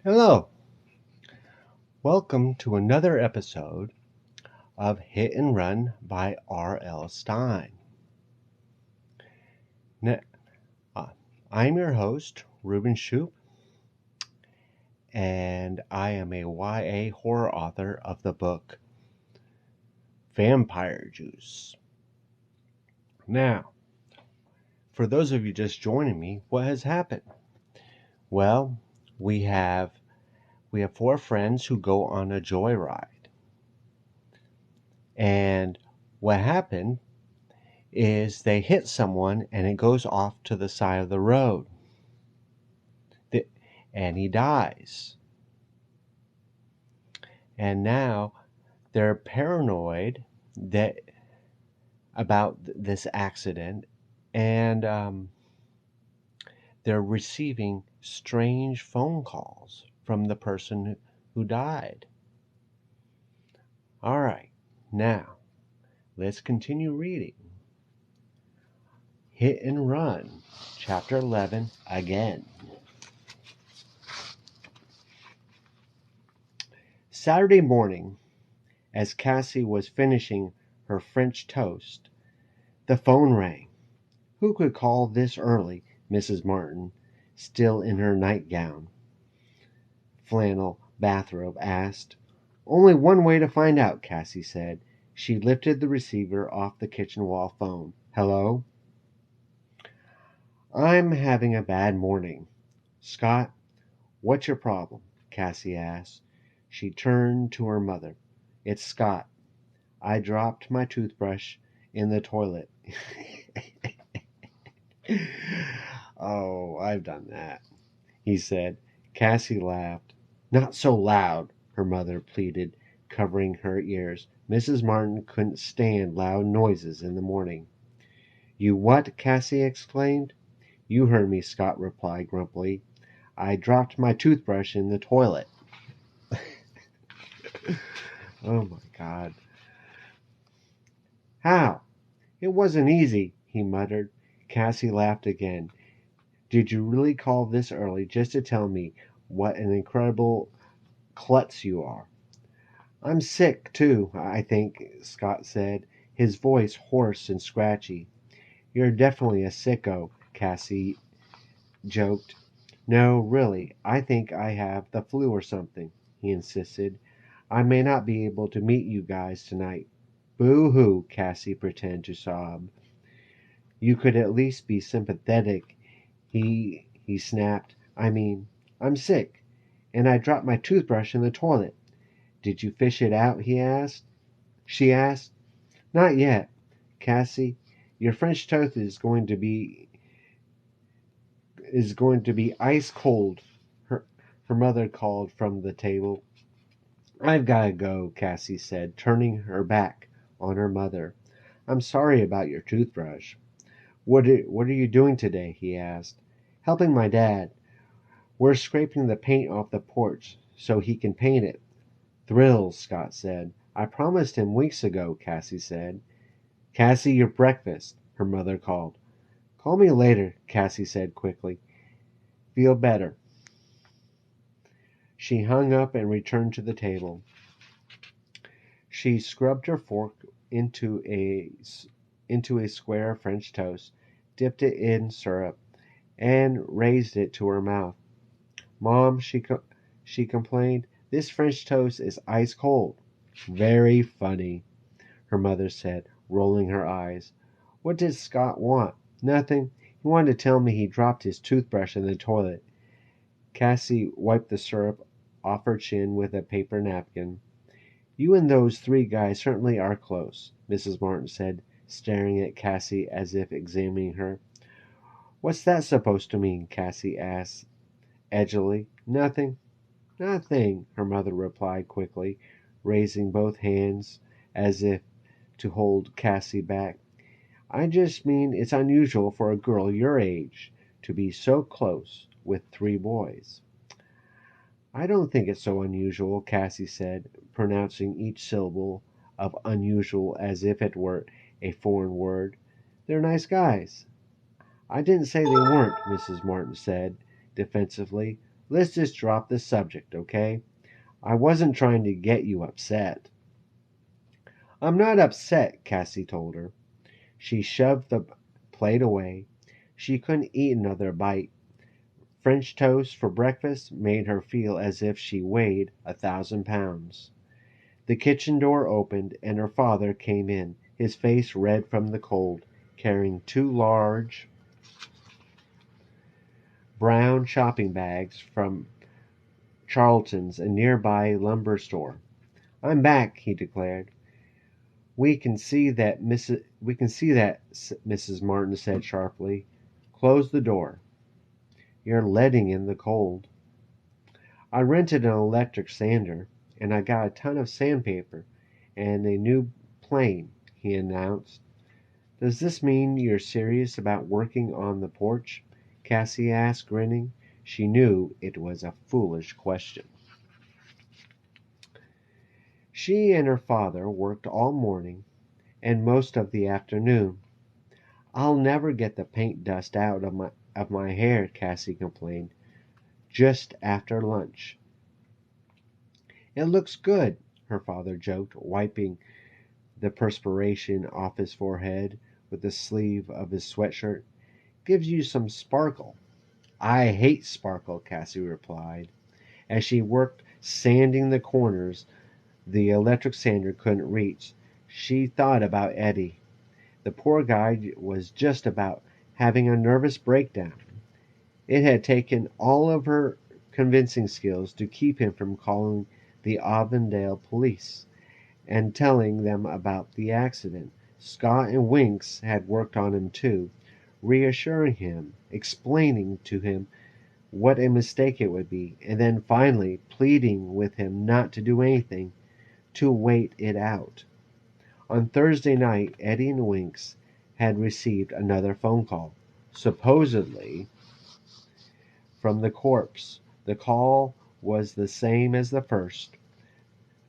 Hello, welcome to another episode of Hit and Run by R.L. Stein. Now, uh, I'm your host, Ruben Shoup, and I am a YA horror author of the book Vampire Juice. Now, for those of you just joining me, what has happened? Well, we have four friends who go on a joyride. And what happened is they hit someone and it goes off to the side of the road. And he dies. And now they're paranoid that about this accident, and they're receiving strange phone calls from the person who died. All right, now let's continue reading. Hit and Run, Chapter 11, again. Saturday morning, as Cassie was finishing her French toast, the phone rang. Who could call this early? Mrs. Martin, still in her nightgown, flannel bathrobe, asked. Only one way to find out, Cassie said. She lifted the receiver off the kitchen wall phone. Hello? I'm having a bad morning. Scott, what's your problem? Cassie asked. She turned to her mother. It's Scott. I dropped my toothbrush in the toilet. Oh, I've done that, he said. Cassie laughed. Not so loud, her mother pleaded, covering her ears. Mrs. Martin couldn't stand loud noises in the morning. You what? Cassie exclaimed. You heard me, Scott replied grumpily. I dropped my toothbrush in the toilet. Oh my God. How? It wasn't easy, he muttered. Cassie laughed again. Did you really call this early just to tell me what an incredible klutz you are? I'm sick, too, I think, Scott said, his voice hoarse and scratchy. You're definitely a sicko, Cassie joked. No, really, I think I have the flu or something, he insisted. I may not be able to meet you guys tonight. Boo-hoo, Cassie pretended to sob. You could at least be sympathetic, he snapped. I mean, I'm sick, and I dropped my toothbrush in the toilet. Did you fish it out? She asked. Not yet, Cassie. Your French toast is going to be ice cold. Her mother called from the table. I've got to go, Cassie said, turning her back on her mother. I'm sorry about your toothbrush. What are you doing today? He asked. Helping my dad. We're scraping the paint off the porch so he can paint it. Thrills, Scott said. I promised him weeks ago, Cassie said. Cassie, your breakfast, her mother called. Call me later, Cassie said quickly. Feel better. She hung up and returned to the table. She scrubbed her fork into a square of French toast, dipped it in syrup, and raised it to her mouth. Mom, she complained, this French toast is ice cold. Very funny, her mother said, rolling her eyes. What did Scott want? Nothing. He wanted to tell me he dropped his toothbrush in the toilet. Cassie wiped the syrup off her chin with a paper napkin. You and those three guys certainly are close, Mrs. Martin said, staring at Cassie as if examining her. What's that supposed to mean? Cassie asked edgily. Nothing. Nothing, her mother replied quickly, raising both hands as if to hold Cassie back. I just mean it's unusual for a girl your age to be so close with three boys. I don't think it's so unusual, Cassie said, pronouncing each syllable of unusual as if it were a foreign word. They're nice guys. I didn't say they weren't, Mrs. Martin said defensively. Let's just drop this subject, okay? I wasn't trying to get you upset." "I'm not upset," Cassie told her. She shoved the plate away. She couldn't eat another bite. French toast for breakfast made her feel as if she weighed 1,000 pounds. The kitchen door opened, and her father came in, his face red from the cold, carrying 2 large brown shopping bags from Charlton's, a nearby lumber store. "I'm back," he declared. We can see that," Mrs. Martin said sharply. "Close the door. You're letting in the cold." "I rented an electric sander, and I got a ton of sandpaper and a new plane," he announced. "Does this mean you're serious about working on the porch?" Cassie asked, grinning. She knew it was a foolish question. She and her father worked all morning and most of the afternoon. "I'll never get the paint dust out of my hair," Cassie complained. "Just after lunch." "It looks good," her father joked, wiping the perspiration off his forehead with the sleeve of his sweatshirt. "Gives you some sparkle." "I hate sparkle," Cassie replied, as she worked sanding the corners the electric sander couldn't reach. She thought about Eddie. The poor guy was just about having a nervous breakdown. It had taken all of her convincing skills to keep him from calling the Avondale police and telling them about the accident. Scott and Winks had worked on him too, reassuring him, explaining to him what a mistake it would be, and then finally pleading with him not to do anything, to wait it out. On Thursday night, Eddie and Winks had received another phone call, supposedly from the corpse. The call was the same as the first,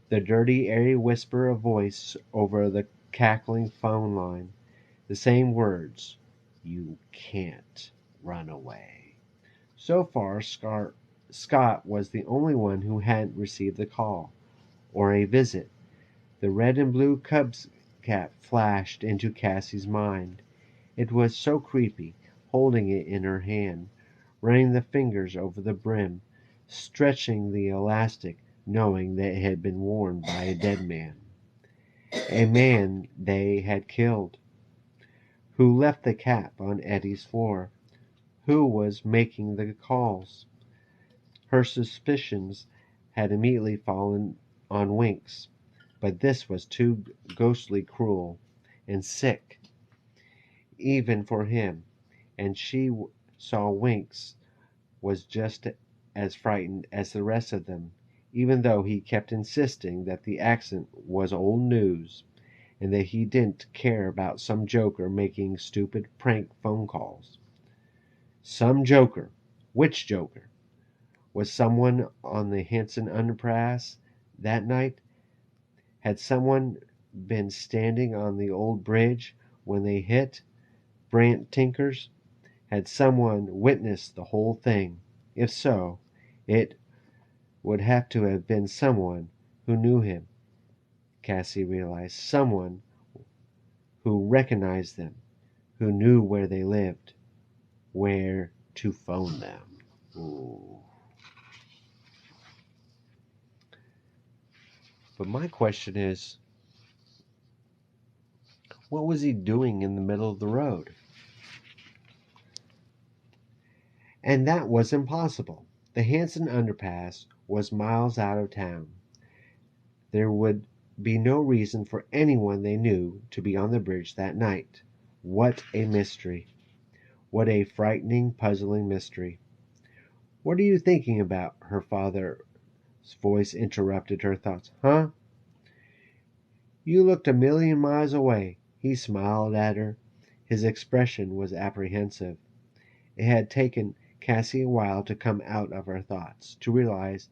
the dirty, airy whisper of voice over the cackling phone line. The same words, "You can't run away." So far, Scott was the only one who hadn't received the call, or a visit. The red and blue Cubs cap flashed into Cassie's mind. It was so creepy, holding it in her hand, running the fingers over the brim, stretching the elastic, knowing that it had been worn by a dead man. A man they had killed. Who left the cap on Eddie's floor? Who was making the calls? Her suspicions had immediately fallen on Winks, but this was too ghostly cruel and sick even for him, and she saw Winks was just as frightened as the rest of them, even though he kept insisting that the accident was old news and that he didn't care about some joker making stupid prank phone calls. Some joker? Which joker? Was someone on the Hanson underpass that night? Had someone been standing on the old bridge when they hit Brant Tinkers? Had someone witnessed the whole thing? If so, it would have to have been someone who knew him, Cassie realized. Someone who recognized them, who knew where they lived, where to phone them. Ooh. But my question is, what was he doing in the middle of the road? And that was impossible. The Hanson underpass was miles out of town. There would be no reason for anyone they knew to be on the bridge that night. What a mystery. What a frightening, puzzling mystery. "What are you thinking about?" Her father's voice interrupted her thoughts. "Huh? You looked a million miles away." He smiled at her. His expression was apprehensive. It had taken Cassie a while to come out of her thoughts, to realize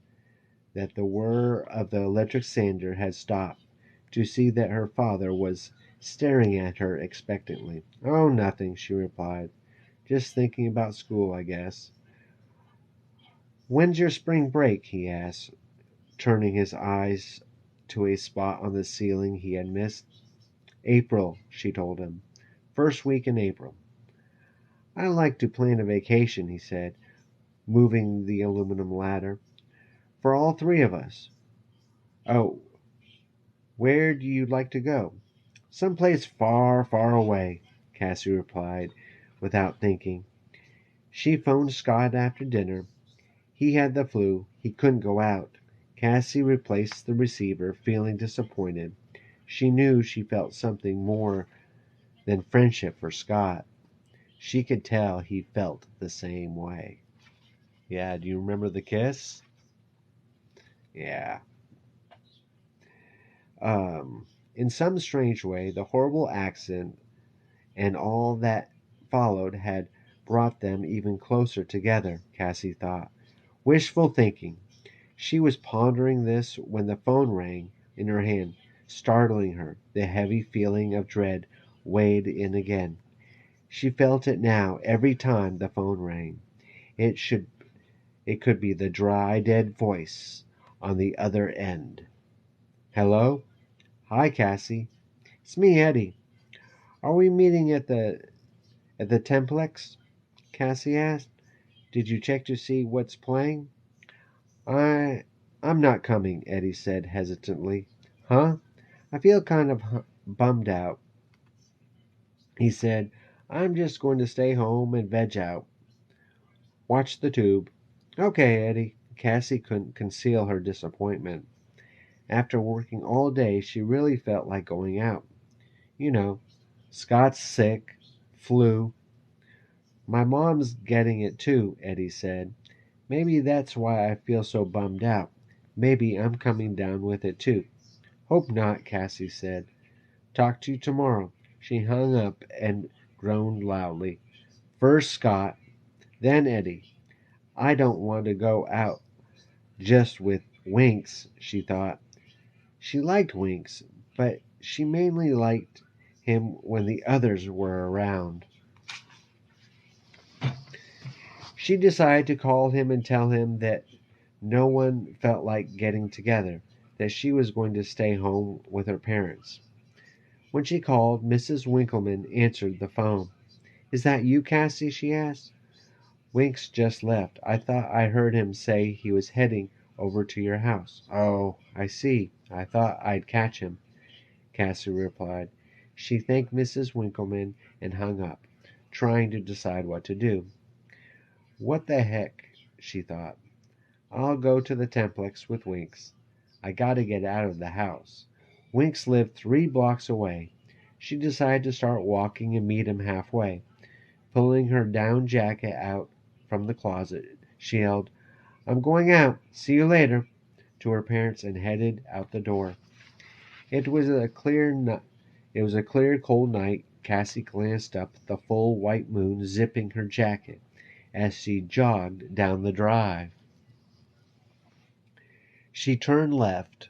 that the whir of the electric sander had stopped, to see that her father was staring at her expectantly. "Oh, nothing," she replied. "Just thinking about school, I guess." When's your spring break? He asked, turning his eyes to a spot on the ceiling he had missed. April, she told him. First week in April. I like to plan a vacation, he said, moving the aluminum ladder. For all three of us. Oh, where do you like to go? Some place far, far away, Cassie replied, without thinking. She phoned Scott after dinner. He had the flu. He couldn't go out. Cassie replaced the receiver, feeling disappointed. She knew she felt something more than friendship for Scott. She could tell he felt the same way. Yeah, do you remember the kiss? Yeah. In some strange way, the horrible accident and all that followed had brought them even closer together, Cassie thought. Wishful thinking. She was pondering this when the phone rang in her hand, startling her. The heavy feeling of dread weighed in again. She felt it now every time the phone rang. It should it could be the dry, dead voice on the other end. Hello? Hi, Cassie. It's me, Eddie. Are we meeting at the Templex? Cassie asked. Did you check to see what's playing? I I'm not coming, Eddie said hesitantly. Huh? I feel kind of bummed out. He said, I'm just going to stay home and veg out. Watch the tube. Okay, Eddie. Cassie couldn't conceal her disappointment. After working all day, she really felt like going out. You know, Scott's sick, flu. My mom's getting it too, Eddie said. Maybe that's why I feel so bummed out. Maybe I'm coming down with it too. Hope not, Cassie said. Talk to you tomorrow. She hung up and groaned loudly. First Scott, then Eddie. I don't want to go out just with Winks, she thought. She liked Winks, but she mainly liked him when the others were around. She decided to call him and tell him that no one felt like getting together, that she was going to stay home with her parents. When she called, Mrs. Winkleman answered the phone. Is that you, Cassie? She asked. Winks just left. I thought I heard him say he was heading over to your house. Oh, I see. I thought I'd catch him, Cassie replied. She thanked Mrs. Winkleman and hung up, trying to decide what to do. What the heck, she thought. I'll go to the Templex with Winks. I gotta get out of the house. Winks lived 3 blocks away. She decided to start walking and meet him halfway. Pulling her down jacket out from the closet, she yelled, I'm going out. See you later, to her parents and headed out the door. It was a clear, cold night. Cassie glanced up at the full white moon zipping her jacket as she jogged down the drive. She turned left.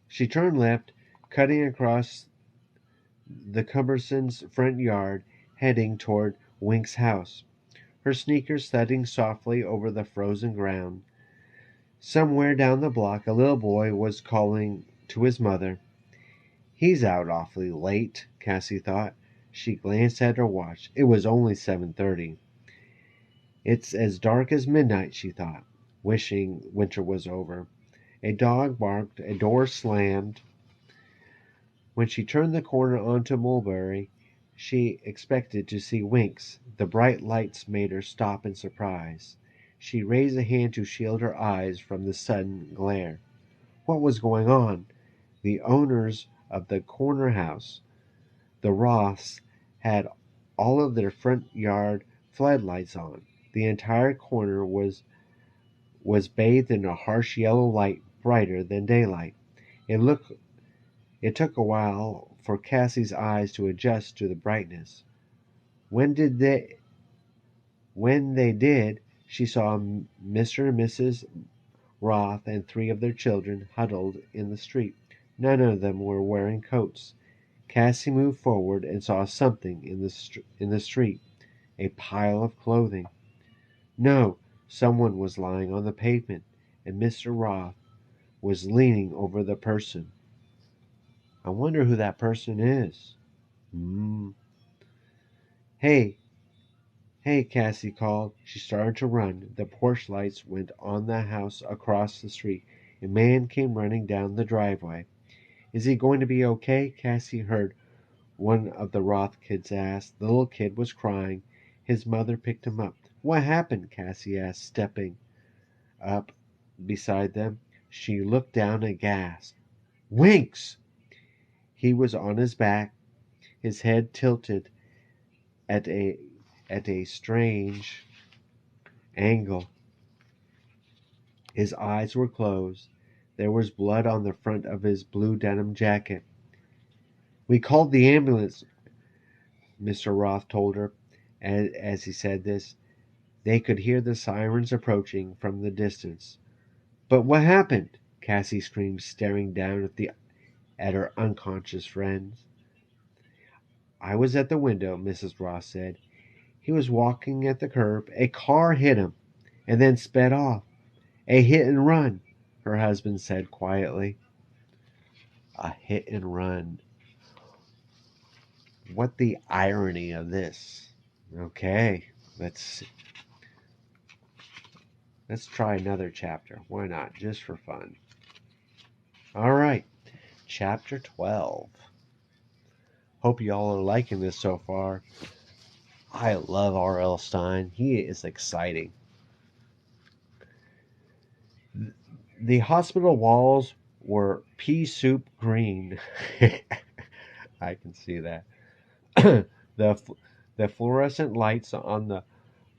She turned left, cutting across the Cumbersons' front yard, heading toward Wink's house, her sneakers thudding softly over the frozen ground. Somewhere down the block, a little boy was calling to his mother. He's out awfully late, Cassie thought. She glanced at her watch. It was only 7:30. It's as dark as midnight, she thought, wishing winter was over. A dog barked, a door slammed. When she turned the corner onto Mulberry, she expected to see Winks. The bright lights made her stop in surprise. She raised a hand to shield her eyes from the sudden glare. What was going on? The owners of the corner house, the Roths, had all of their front yard floodlights on. The entire corner was bathed in a harsh yellow light, brighter than daylight. It looked It took a while for Cassie's eyes to adjust to the brightness. When did they when they did, she saw Mr. and Mrs. Roth and 3 of their children huddled in the street. None of them were wearing coats. Cassie moved forward and saw something in the street, a pile of clothing. No, someone was lying on the pavement, and Mr. Roth was leaning over the person. I wonder who that person is. Hmm. Hey, hey, Cassie called. She started to run. The porch lights went on the house across the street. A man came running down the driveway. Is he going to be okay? Cassie heard one of the Roth kids ask. The little kid was crying. His mother picked him up. What happened? Cassie asked, stepping up beside them. She looked down aghast. Winks! He was on his back, his head tilted at a strange angle. His eyes were closed. There was blood on the front of his blue denim jacket. We called the ambulance, Mr. Roth told her as he said this. They could hear the sirens approaching from the distance. But what happened? Cassie screamed, staring down at her unconscious friends. I was at the window, Mrs. Roth said. He was walking at the curb. A car hit him and then sped off. A hit and run, her husband said quietly. A hit and run. What the irony of this? Okay, let's try another chapter. Why not? Just for fun. All right, chapter 12. Hope y'all are liking this so far. I love R.L. Stine. He is exciting. The hospital walls were pea soup green. I can see that. the the fluorescent lights on the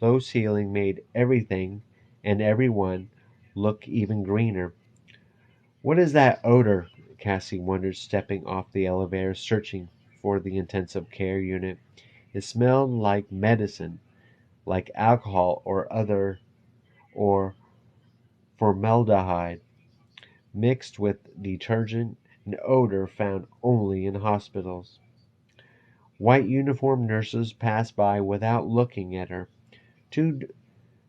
low ceiling made everything and everyone look even greener. What is that odor? Cassie wondered, stepping off the elevator, searching for the intensive care unit. It smelled like medicine, like alcohol or formaldehyde mixed with detergent, an odor found only in hospitals. White uniformed nurses passed by without looking at her. Two,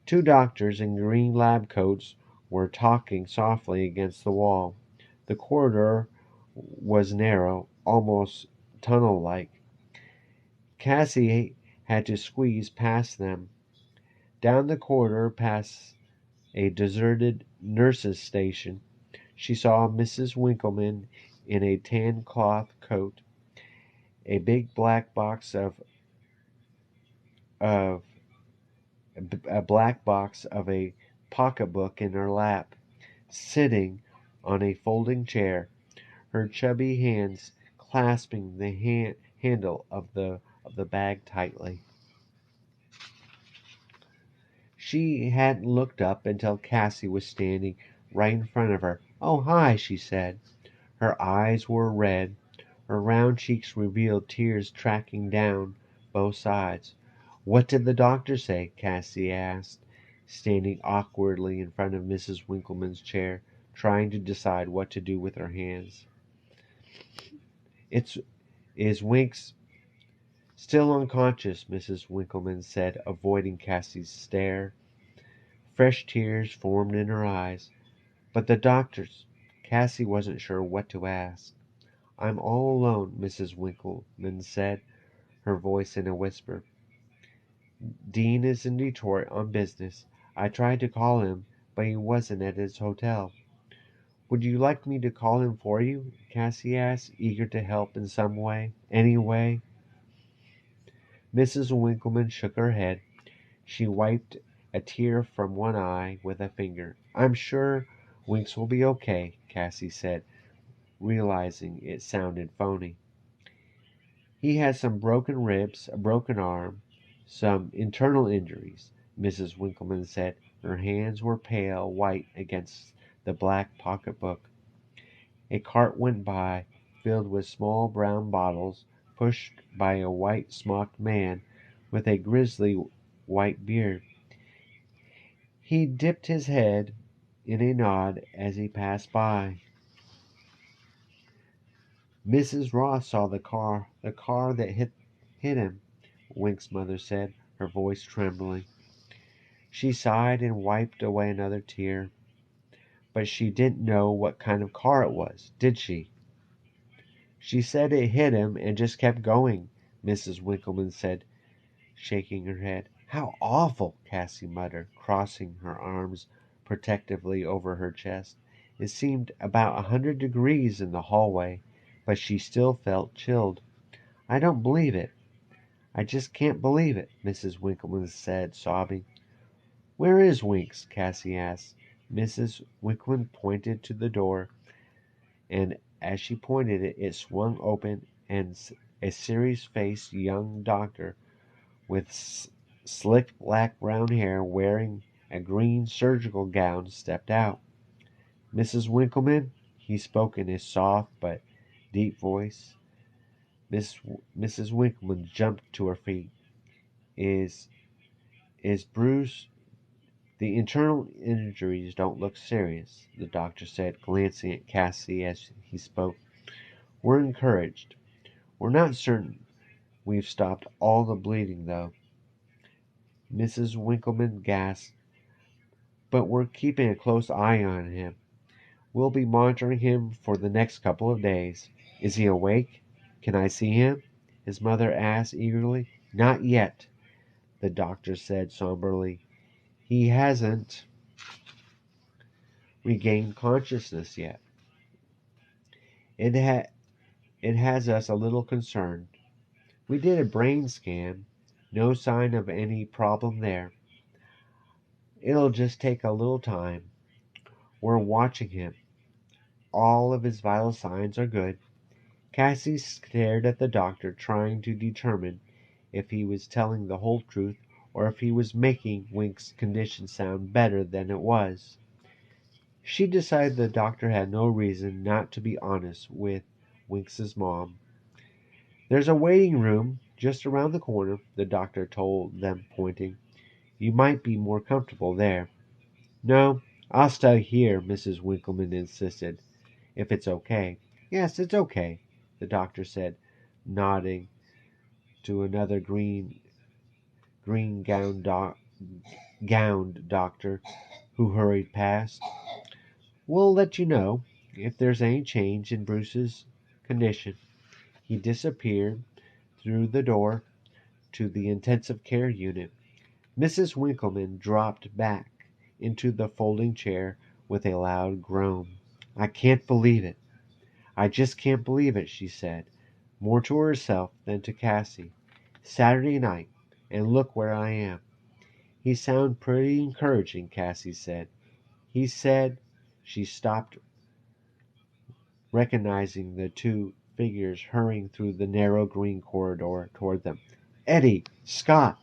two doctors in green lab coats were talking softly against the wall. The corridor was narrow, almost tunnel like. Cassie had to squeeze past them. Down the corridor, past a deserted nurses' station, she saw Mrs. Winkleman in a tan cloth coat, a big black box of a black box of a pocketbook in her lap, sitting on a folding chair, her chubby hands clasping the handle of the bag tightly. She hadn't looked up until Cassie was standing right in front of her. "Oh, hi," she said. Her eyes were red. Her round cheeks revealed tears tracking down both sides. "What did the doctor say?" Cassie asked, standing awkwardly in front of Mrs. Winkleman's chair, trying to decide what to do with her hands. "It's is Winks still unconscious," Mrs. Winkleman said, avoiding Cassie's stare. Fresh tears formed in her eyes. "But the doctors—" Cassie wasn't sure what to ask. "I'm all alone," Mrs. Winkleman said, her voice in a whisper. "Dean is in Detroit on business. I tried to call him, but he wasn't at his hotel." "Would you like me to call him for you?" Cassie asked, eager to help in some way, any way. Mrs. Winkleman shook her head. She wiped a tear from one eye with a finger. "I'm sure Winks will be okay," Cassie said, realizing it sounded phony. "He has some broken ribs, a broken arm, some internal injuries," Mrs. Winkleman said. Her hands were pale white against the black pocketbook. A cart went by, filled with small brown bottles, pushed by a white smocked man with a grizzly white beard. He dipped his head in a nod as he passed by. Mrs. Ross saw the car that hit him, Wink's mother said, her voice trembling. She sighed and wiped away another tear. But she didn't know what kind of car it was, did she? She said it hit him and just kept going, Mrs. Winkleman said, shaking her head. How awful, Cassie muttered, crossing her arms protectively over her chest. It seemed about 100 degrees in the hallway, but she still felt chilled. I don't believe it. I just can't believe it, Mrs. Winkleman said, sobbing. Where is Winks? Cassie asked. Mrs. Winkleman pointed to the door, and as she pointed it swung open, and a serious-faced young doctor with slick black brown hair, wearing a green surgical gown, stepped out. Mrs. Winkleman, he spoke in a soft but deep voice. Mrs. Winkleman jumped to her feet. Is Bruce? The internal injuries don't look serious, the doctor said, glancing at Cassie as he spoke. We're encouraged. We're not certain we've stopped all the bleeding, though. Mrs. Winkleman gasped. But we're keeping a close eye on him. We'll be monitoring him for the next couple of days. Is he awake? Can I see him? His mother asked eagerly. Not yet, the doctor said somberly. He hasn't regained consciousness yet. It has us a little concerned. We did a brain scan. No sign of any problem there. It'll just take a little time. We're watching him. All of his vital signs are good. Cassie stared at the doctor, trying to determine if he was telling the whole truth or if he was making Wink's condition sound better than it was. She decided the doctor had no reason not to be honest with Winks's mom. There's a waiting room just around the corner, the doctor told them, pointing. You might be more comfortable there. No, I'll stay here, Mrs. Winkleman insisted, if it's okay. Yes, it's okay, the doctor said, nodding to another green gowned doctor who hurried past. We'll let you know if there's any change in Bruce's condition. He disappeared through the door to the intensive care unit. Mrs. Winkleman dropped back into the folding chair with a loud groan. I can't believe it. I just can't believe it, she said, more to herself than to Cassie. Saturday night, and look where I am. He sounded pretty encouraging, Cassie said. He said. She stopped, recognizing the two figures hurrying through the narrow green corridor toward them. Eddie! Scott!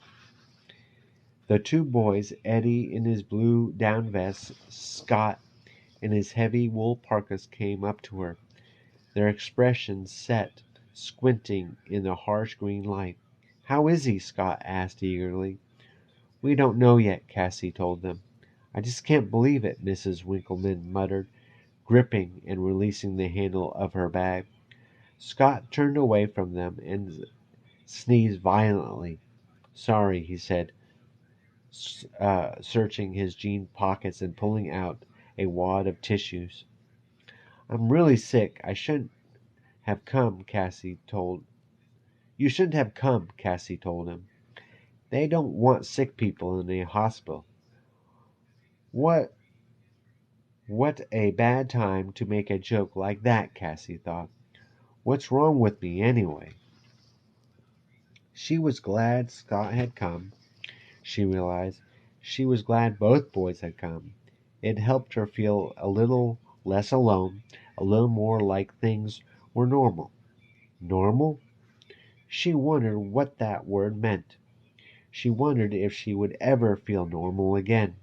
The two boys, Eddie in his blue down vest, Scott in his heavy wool parkas, came up to her, their expressions set, squinting in the harsh green light. How is he? Scott asked eagerly. We don't know yet, Cassie told them. I just can't believe it, Mrs. Winkleman muttered, gripping and releasing the handle of her bag. Scott turned away from them and sneezed violently. Sorry, he said, searching his jean pockets and pulling out a wad of tissues. I'm really sick. I shouldn't have come, Cassie told. You shouldn't have come, Cassie told him. They don't want sick people in a hospital. What a bad time to make a joke like that, Cassie thought. What's wrong with me, anyway? She was glad Scott had come, she realized. She was glad both boys had come. It helped her feel a little less alone, a little more like things were normal. Normal? She wondered what that word meant. She wondered if she would ever feel normal again.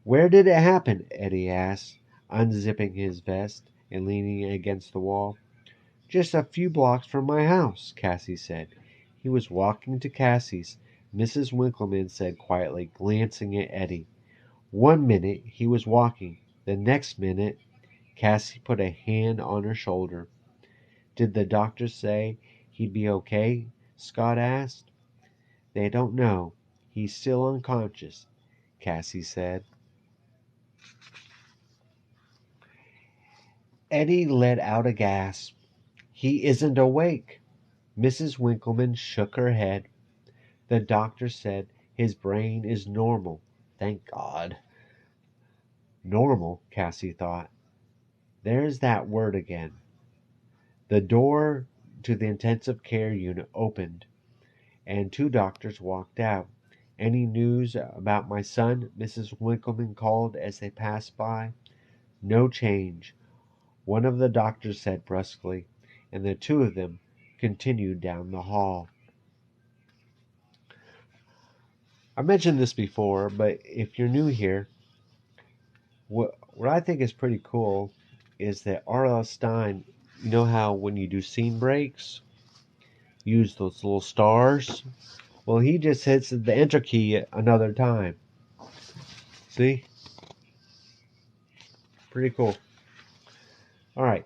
Where did it happen? Eddie asked, unzipping his vest and leaning against the wall. Just a few blocks from my house, Cassie said. He was walking to Cassie's, Mrs. Winkleman said quietly, glancing at Eddie. 1 minute he was walking. The next minute, Cassie put a hand on her shoulder. Did the doctor say he'd be okay? Scott asked. They don't know. He's still unconscious, Cassie said. Eddie let out a gasp. He isn't awake. Mrs. Winkleman shook her head. The doctor said his brain is normal. Thank God. Normal, Cassie thought. There's that word again. The door to the intensive care unit opened, and two doctors walked out. Any news about my son? Mrs. Winkleman called as they passed by. No change, one of the doctors said brusquely, and the two of them continued down the hall. I mentioned this before, but if you're new here, what I think is pretty cool is that R.L. Stine, you know how when you do scene breaks, use those little stars? Well, he just hits the enter key another time. See? Pretty cool. All right.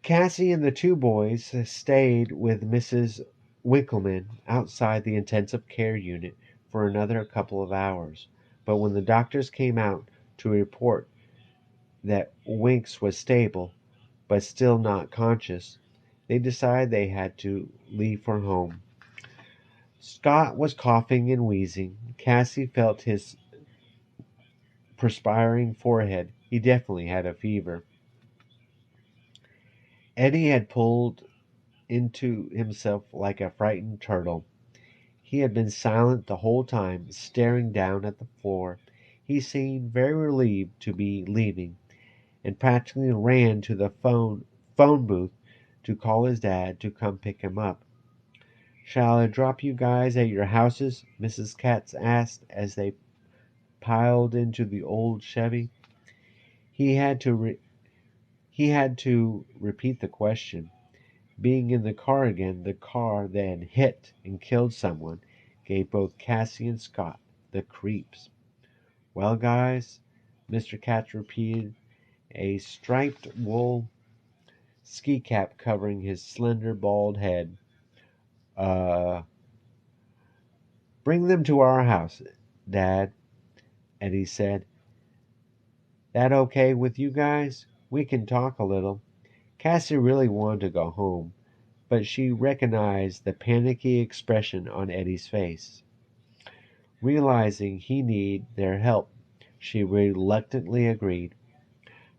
Cassie and the two boys stayed with Mrs. Winkleman outside the intensive care unit for another couple of hours. But when the doctors came out to report that Winks was stable but still not conscious, they decided they had to leave for home. Scott was coughing and wheezing. Cassie felt his perspiring forehead. He definitely had a fever. Eddie had pulled into himself like a frightened turtle. He had been silent the whole time, staring down at the floor. He seemed very relieved to be leaving, and practically ran to the phone booth to call his dad to come pick him up. Shall I drop you guys at your houses? Mrs. Katz asked as they piled into the old Chevy. He had to repeat the question. Being in the car again, the car that had hit and killed someone, gave both Cassie and Scott the creeps. Well, guys, Mr. Katz repeated, a striped wool ski cap covering his slender, bald head. Bring them to our house, Dad, Eddie said. That okay with you guys? We can talk a little. Cassie really wanted to go home, but she recognized the panicky expression on Eddie's face. Realizing he needed their help, she reluctantly agreed.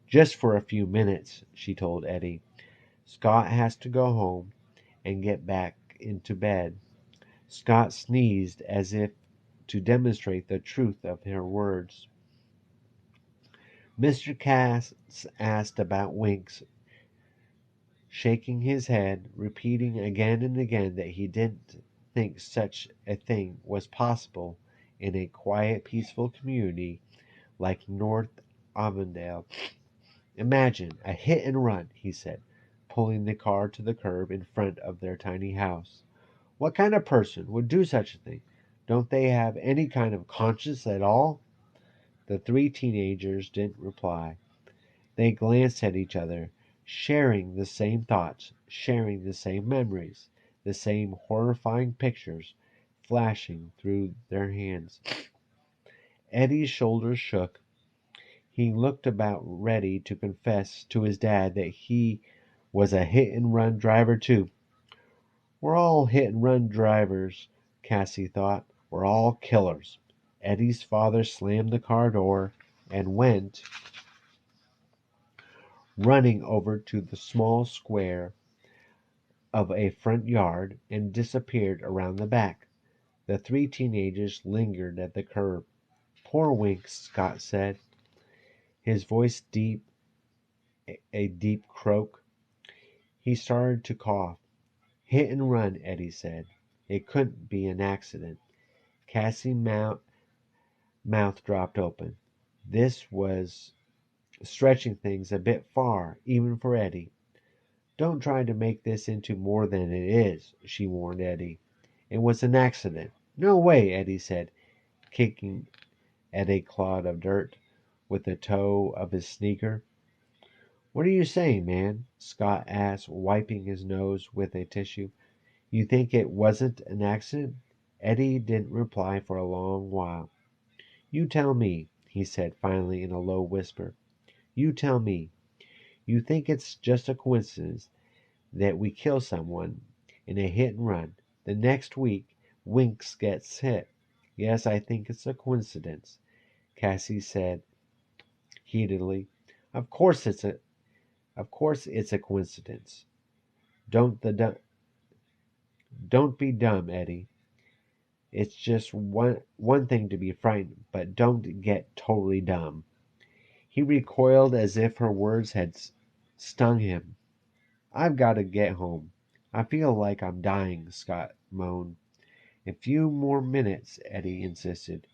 Just for a few minutes, she told Eddie. Scott has to go home and get back into bed. Scott sneezed as if to demonstrate the truth of her words. Mr. Cass asked about Winks, shaking his head, repeating again and again that he didn't think such a thing was possible in a quiet, peaceful community like North Avondale. Imagine a hit and run, he said, pulling the car to the curb in front of their tiny house. What kind of person would do such a thing? Don't they have any kind of conscience at all? The three teenagers didn't reply. They glanced at each other, sharing the same thoughts, sharing the same memories, the same horrifying pictures flashing through their hands. Eddie's shoulders shook. He looked about ready to confess to his dad that he was a hit and run driver too. We're all hit and run drivers, Cassie thought. We're all killers. Eddie's father slammed the car door and went running over to the small square of a front yard and disappeared around the back. The three teenagers lingered at the curb. Poor Winks, Scott said, his voice a deep croak. He started to cough. Hit and run, Eddie said. It couldn't be an accident. Cassie's mouth dropped open. This was stretching things a bit far, even for Eddie. Don't try to make this into more than it is, she warned Eddie. It was an accident. No way, Eddie said, kicking at a clod of dirt with the toe of his sneaker. What are you saying, man? Scott asked, wiping his nose with a tissue. You think it wasn't an accident? Eddie didn't reply for a long while. You tell me, he said finally in a low whisper. You tell me. You think it's just a coincidence that we kill someone in a hit and run. The next week, Winks gets hit. Yes, I think it's a coincidence, Cassie said heatedly. Of course it's a of course it's a coincidence. Don't the don't be dumb, Eddie. It's just one thing to be frightened, but don't get totally dumb. He recoiled as if her words had stung him. I've got to get home. I feel like I'm dying, Scott moaned. A few more minutes, Eddie insisted.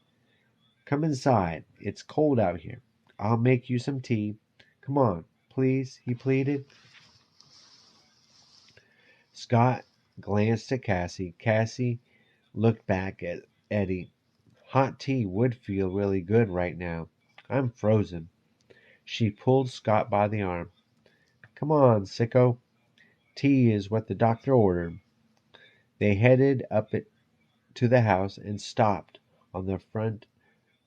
Come inside. It's cold out here. I'll make you some tea. Come on, please, he pleaded. Scott glanced at Cassie. Cassie looked back at Eddie. Hot tea would feel really good right now. I'm frozen. She pulled Scott by the arm. Come on, sicko. Tea is what the doctor ordered. They headed up it to the house and stopped on the front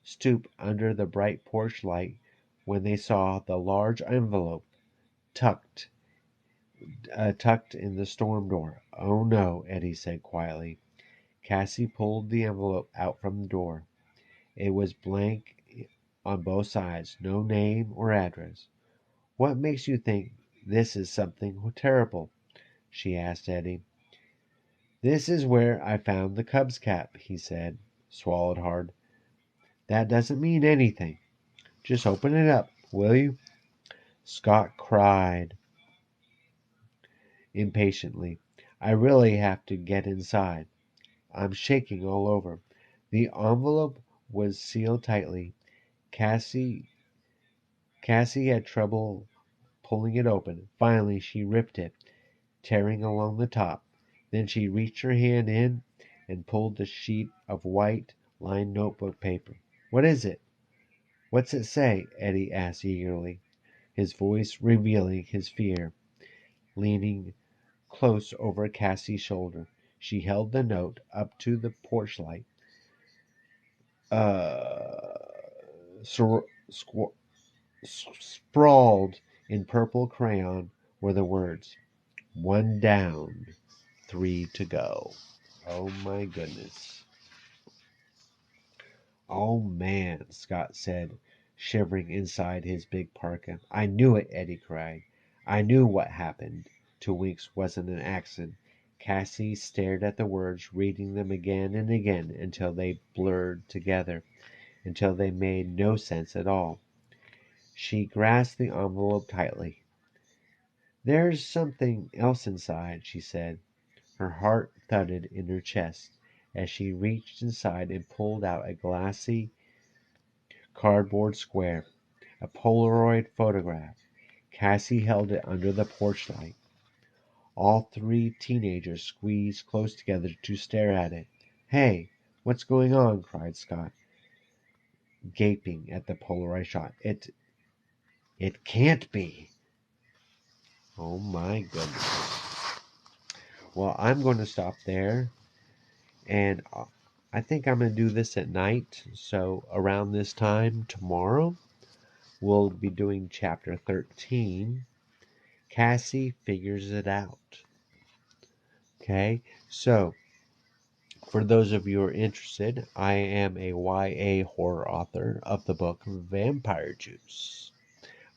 stoop under the bright porch light when they saw the large envelope tucked tucked in the storm door. Oh no, Eddie said quietly. Cassie pulled the envelope out from the door. It was blank on both sides, no name or address. What makes you think this is something terrible? She asked Eddie. This is where I found the Cub's cap, he said, swallowed hard. That doesn't mean anything. Just open it up, will you? Scott cried impatiently. I really have to get inside. I'm shaking all over. The envelope was sealed tightly. Cassie Cassie had trouble pulling it open. Finally she ripped it, tearing along the top. Then she reached her hand in and pulled the sheet of white lined notebook paper. What is it? What's it say? Eddie asked eagerly, his voice revealing his fear. Leaning close over Cassie's shoulder, she held the note up to the porch light. Uh, sur- squ- Sprawled in purple crayon were the words, "One down, three to go." Oh my goodness. Oh man, Scott said, shivering inside his big parka. I knew it, Eddie cried. I knew what happened to Winks wasn't an accident. Cassie stared at the words, reading them again and again until they blurred together, until they made no sense at all. She grasped the envelope tightly. There's something else inside, she said. Her heart thudded in her chest as she reached inside and pulled out a glassy cardboard square, a Polaroid photograph. Cassie held it under the porch light. All three teenagers squeezed close together to stare at it. Hey, what's going on? Cried Scott, gaping at the Polaroid shot. It can't be. Oh my goodness. Well, I'm going to stop there, and I think I'm going to do this at night. So around this time tomorrow, we'll be doing chapter 13. Cassie figures it out. Okay, so for those of you who are interested, I am a YA horror author of the book Vampire Juice.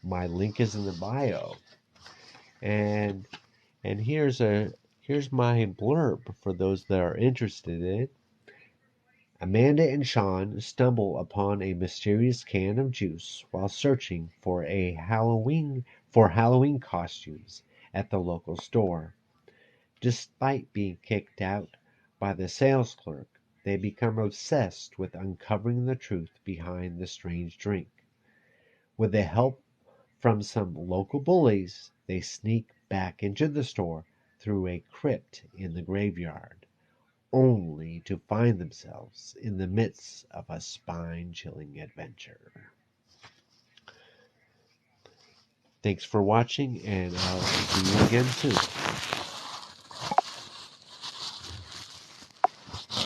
My link is in the bio, and here's my blurb for those that are interested in it. Amanda and Sean stumble upon a mysterious can of juice while searching for Halloween costumes at the local store. Despite being kicked out by the sales clerk, they become obsessed with uncovering the truth behind the strange drink. With the help from some local bullies, they sneak back into the store through a crypt in the graveyard, only to find themselves in the midst of a spine-chilling adventure. Thanks for watching, and I'll see you again soon.